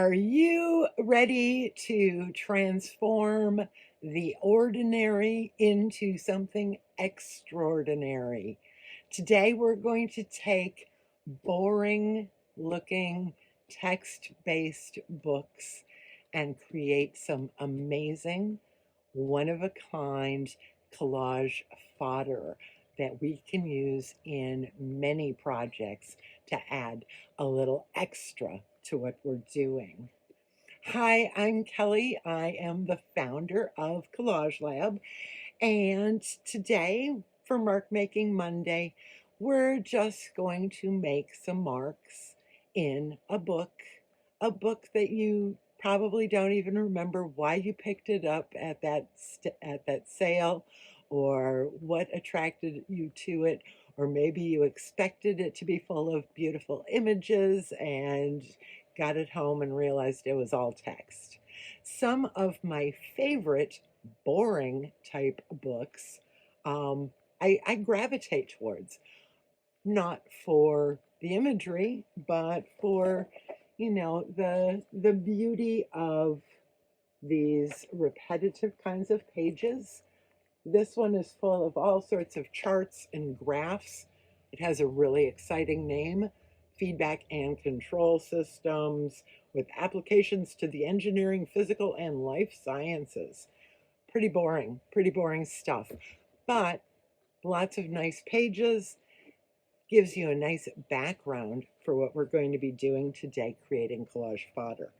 Are you ready to transform the ordinary into something extraordinary? Today, we're going to take boring looking text based books and create some amazing, one of a kind collage fodder that we can use in many projects to add a little extra to what we're doing. Hi, I'm Kelly. I am the founder of Collage-Lab, and today for Markmaking Monday, we're just going to make some marks in a book that you probably don't even remember why you picked it up at that sale, or what attracted you to it, or maybe you expected it to be full of beautiful images and got it home and realized it was all text. Some of my favorite boring type books I gravitate towards, not for the imagery, but for the beauty of these repetitive kinds of pages. This one is full of all sorts of charts and graphs. It has a really exciting name: Feedback and Control Systems, with applications to the engineering, physical, and life sciences. Pretty boring stuff, but lots of nice pages, gives you a nice background for what we're going to be doing today, creating collage fodder.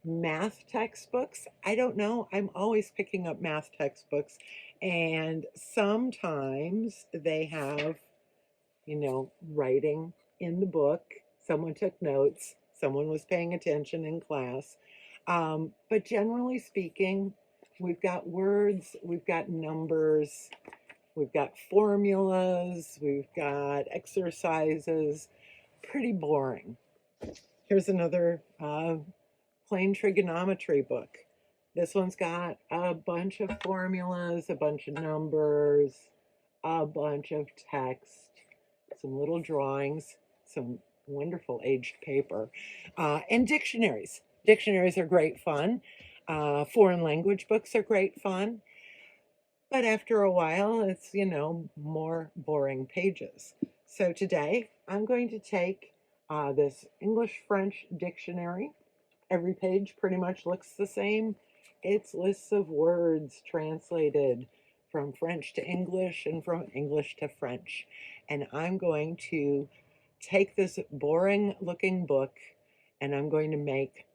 Math textbooks, I don't know, I'm always picking up math textbooks, and sometimes they have, writing in the book. Someone took notes, someone was paying attention in class. But generally speaking, we've got words, we've got numbers, we've got formulas, we've got exercises. Pretty boring. Here's another plain trigonometry book. This one's got a bunch of formulas, a bunch of numbers, a bunch of text, some little drawings, some wonderful aged paper, and dictionaries. Dictionaries are great fun. Foreign language books are great fun. But after a while, it's, more boring pages. So today, I'm going to take this English-French dictionary. Every page pretty much looks the same. It's lists of words translated from French to English and from English to French. And I'm going to take this boring looking book and I'm going to make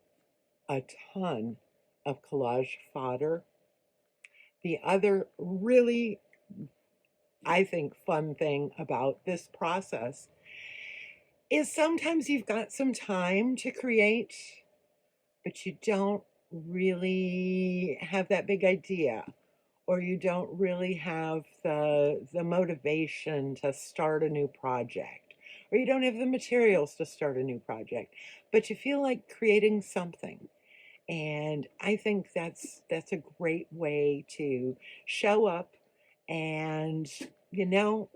a ton of collage fodder. The other really, I think, fun thing about this process is sometimes you've got some time to create, but you don't really have that big idea, or you don't really have the motivation to start a new project, or you don't have the materials to start a new project, but you feel like creating something. And I think that's a great way to show up. And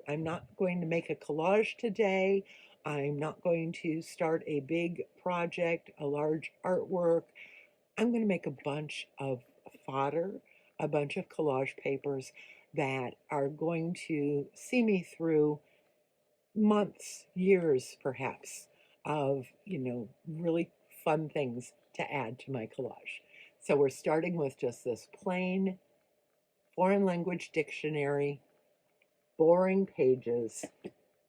I'm not going to make a collage today. I'm not going to start a big project, a large artwork. I'm going to make a bunch of fodder, a bunch of collage papers that are going to see me through months, years perhaps, of, really fun things to add to my collage. So we're starting with just this plain foreign language dictionary, boring pages.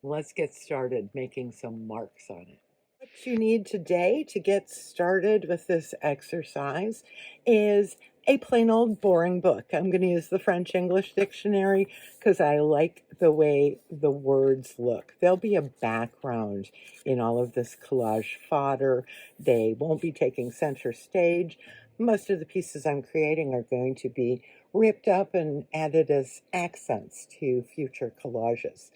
Let's get started making some marks on it. What you need today to get started with this exercise is a plain old boring book. I'm going to use the French English dictionary because I like the way the words look. There'll be a background in all of this collage fodder. They won't be taking center stage. Most of the pieces I'm creating are going to be ripped up and added as accents to future collages.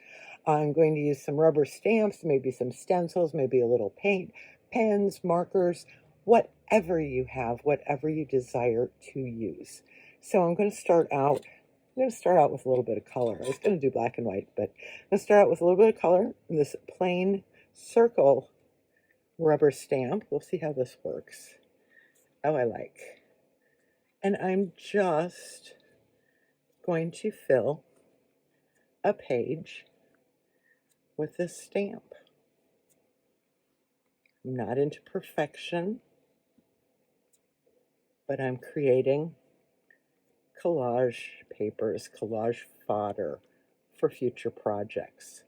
I'm going to use some rubber stamps, maybe some stencils, maybe a little paint, pens, markers, whatever you have, whatever you desire to use. So I'm going to start out with a little bit of color. I was going to do black and white, but I'm going to start out with a little bit of color in this plain circle rubber stamp. We'll see how this works. Oh, I like. And I'm just going to fill a page with this stamp. I'm not into perfection, but I'm creating collage papers, collage fodder for future projects.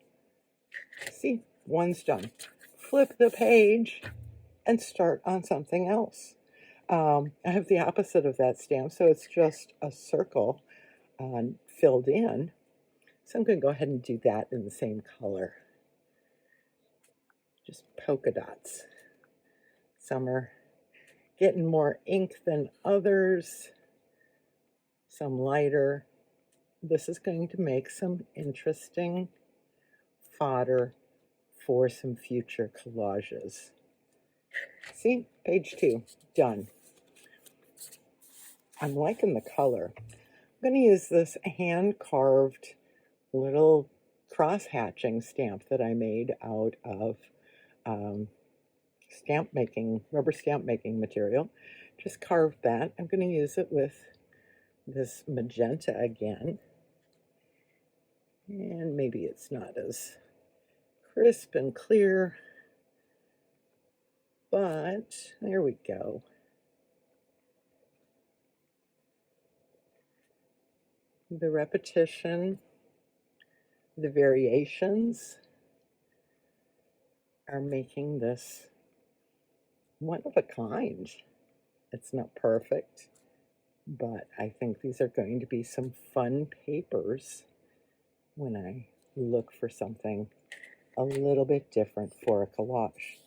See, one's done. Flip the page and start on something else. I have the opposite of that stamp, so it's just a circle filled in. So I'm going to go ahead and do that in the same color. Just polka dots. Some are getting more ink than others, some lighter. This is going to make some interesting fodder for some future collages. See, page 2, done. I'm liking the color. I'm going to use this hand-carved little cross-hatching stamp that I made out of rubber stamp making material. Just carved that. I'm going to use it with this magenta again. And maybe it's not as crisp and clear, but there we go. The repetition, the variations are making this one of a kind. It's not perfect, but I think these are going to be some fun papers when I look for something a little bit different for a collage.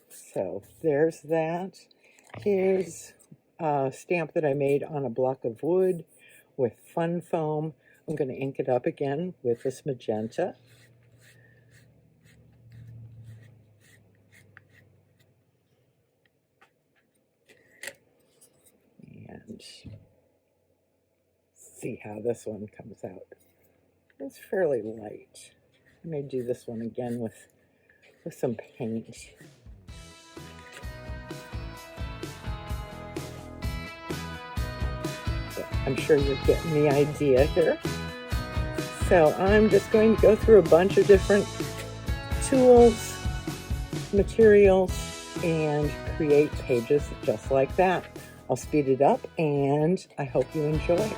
So there's that. Here's a stamp that I made on a block of wood with fun foam. I'm going to ink it up again with this magenta. And see how this one comes out. It's fairly light. I may do this one again with some paint. But I'm sure you're getting the idea here. So I'm just going to go through a bunch of different tools, materials, and create pages just like that. I'll speed it up, and I hope you enjoy.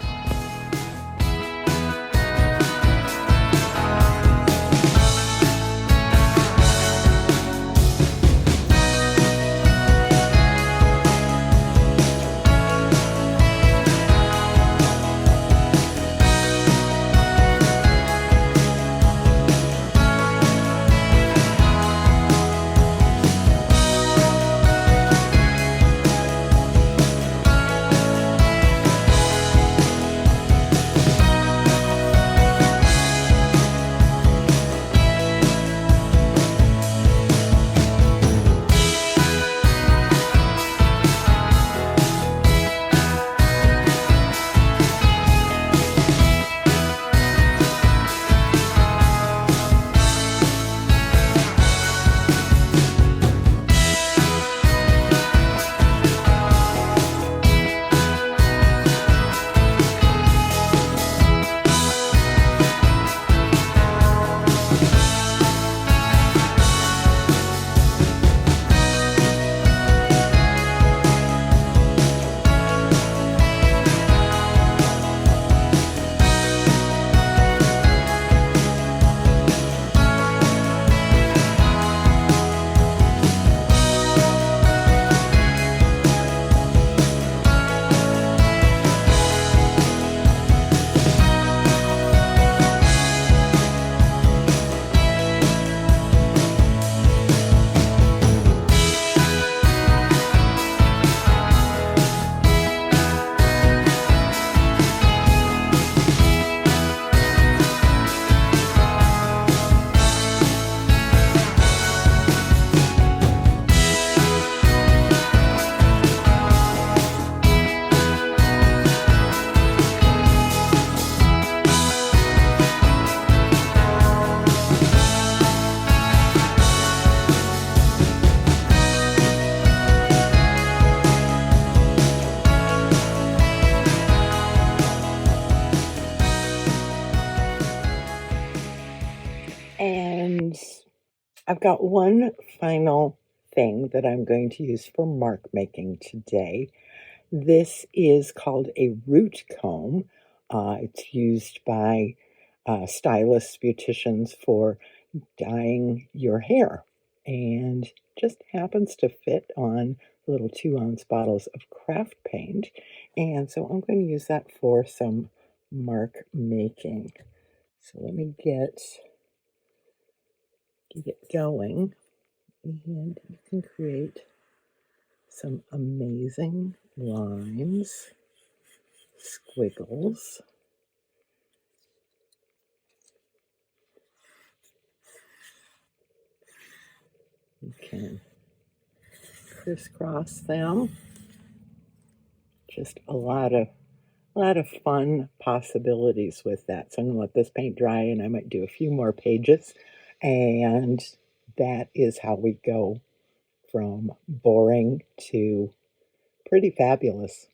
I've got one final thing that I'm going to use for mark making today. This is called a root comb. It's used by stylists, beauticians for dyeing your hair, and just happens to fit on little 2-ounce bottles of craft paint. And so I'm going to use that for some mark making. So let me get it going, and you can create some amazing lines, squiggles. You can crisscross them. Just a lot of fun possibilities with that. So I'm going to let this paint dry, and I might do a few more pages. And that is how we go from boring to pretty fabulous.